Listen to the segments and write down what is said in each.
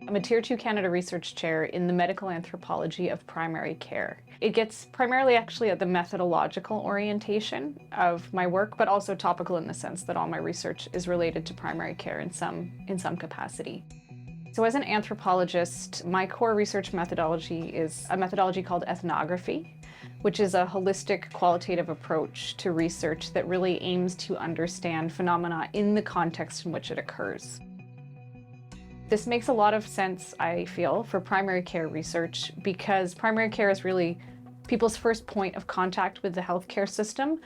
I'm a Tier 2 Canada Research Chair in the Medical Anthropology of Primary Care. It gets primarily actually at the methodological orientation of my work, but also topical in the sense that all my research is related to primary care in some capacity. So as an anthropologist, my core research methodology is a methodology called ethnography, which is a holistic qualitative approach to research that really aims to understand phenomena in the context in which it occurs. This makes a lot of sense, I feel, for primary care research because primary care is really people's first point of contact with the healthcare system,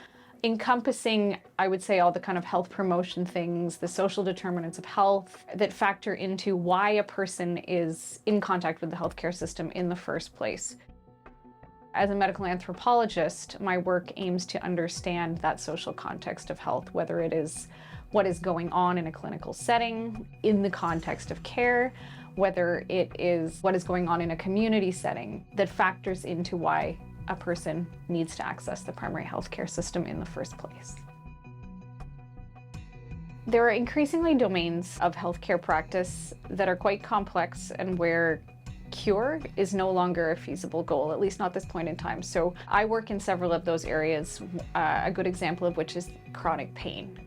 encompassing, I would say, all the kind of health promotion things, the social determinants of health that factor into why a person is in contact with the healthcare system in the first place. As a medical anthropologist, my work aims to understand that social context of health, whether it is what is going on in a clinical setting, in the context of care, whether it is what is going on in a community setting that factors into why a person needs to access the primary healthcare system in the first place. There are increasingly domains of healthcare practice that are quite complex and where cure is no longer a feasible goal, at least not at this point in time. So I work in several of those areas, a good example of which is chronic pain.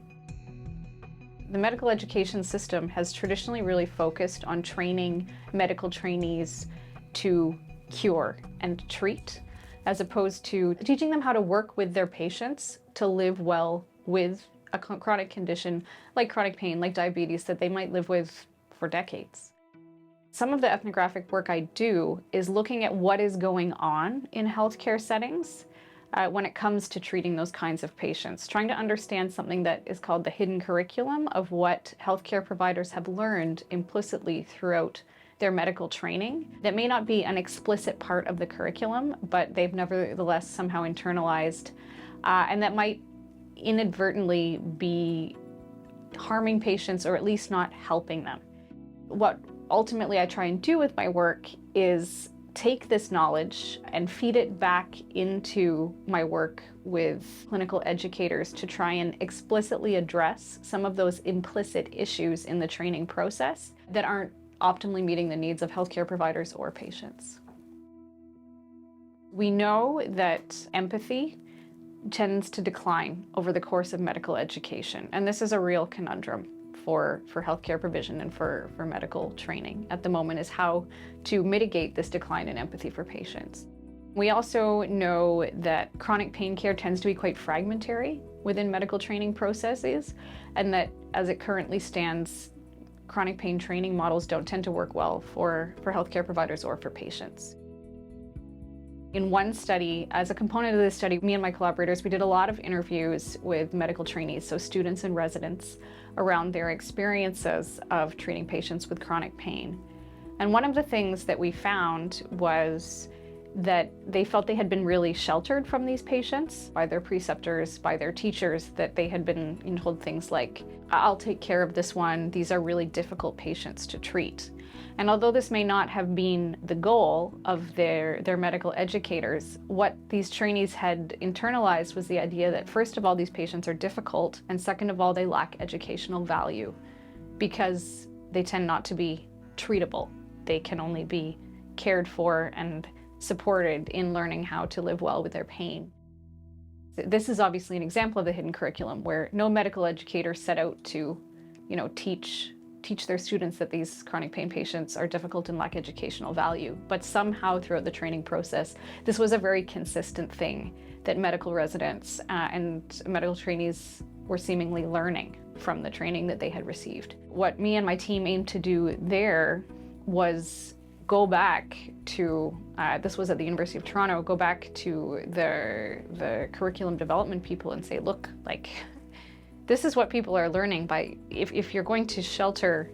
The medical education system has traditionally really focused on training medical trainees to cure and treat, as opposed to teaching them how to work with their patients to live well with a chronic condition like chronic pain, like diabetes, that they might live with for decades. Some of the ethnographic work I do is looking at what is going on in healthcare settings when it comes to treating those kinds of patients, trying to understand something that is called the hidden curriculum of what healthcare providers have learned implicitly throughout their medical training that may not be an explicit part of the curriculum, but they've nevertheless somehow internalized, and that might inadvertently be harming patients or at least not helping them. What ultimately I try and do with my work is take this knowledge and feed it back into my work with clinical educators to try and explicitly address some of those implicit issues in the training process that aren't optimally meeting the needs of healthcare providers or patients. We know that empathy tends to decline over the course of medical education, and this is a real conundrum for healthcare provision and for medical training at the moment, is how to mitigate this decline in empathy for patients. We also know that chronic pain care tends to be quite fragmentary within medical training processes, and that as it currently stands, chronic pain training models don't tend to work well for healthcare providers or for patients. In one study, as a component of this study, me and my collaborators, we did a lot of interviews with medical trainees, so students and residents, around their experiences of treating patients with chronic pain. And one of the things that we found was that they felt they had been really sheltered from these patients by their preceptors, by their teachers, that they had been told things like, I'll take care of this one, these are really difficult patients to treat. And although this may not have been the goal of their medical educators, what these trainees had internalized was the idea that first of all, these patients are difficult, and second of all, they lack educational value because they tend not to be treatable. They can only be cared for and supported in learning how to live well with their pain. This is obviously an example of the hidden curriculum where no medical educator set out to, teach their students that these chronic pain patients are difficult and lack educational value. But somehow throughout the training process, this was a very consistent thing that medical residents and medical trainees were seemingly learning from the training that they had received. What me and my team aimed to do there was go back to, this was at the University of Toronto, go back to the curriculum development people and say, look, this is what people are learning by, if you're going to shelter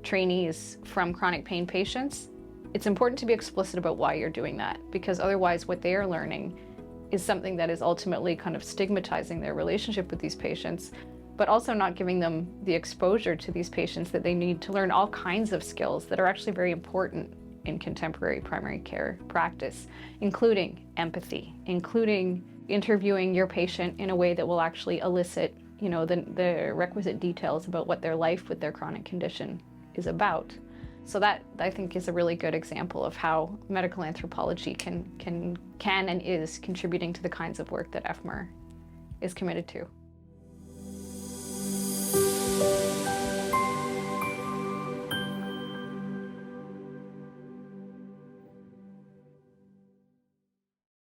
trainees from chronic pain patients, it's important to be explicit about why you're doing that, because otherwise what they are learning is something that is ultimately kind of stigmatizing their relationship with these patients, but also not giving them the exposure to these patients that they need to learn all kinds of skills that are actually very important in contemporary primary care practice, including empathy, including interviewing your patient in a way that will actually elicit the requisite details about what their life with their chronic condition is about. So that, I think, is a really good example of how medical anthropology can and is contributing to the kinds of work that FMER is committed to.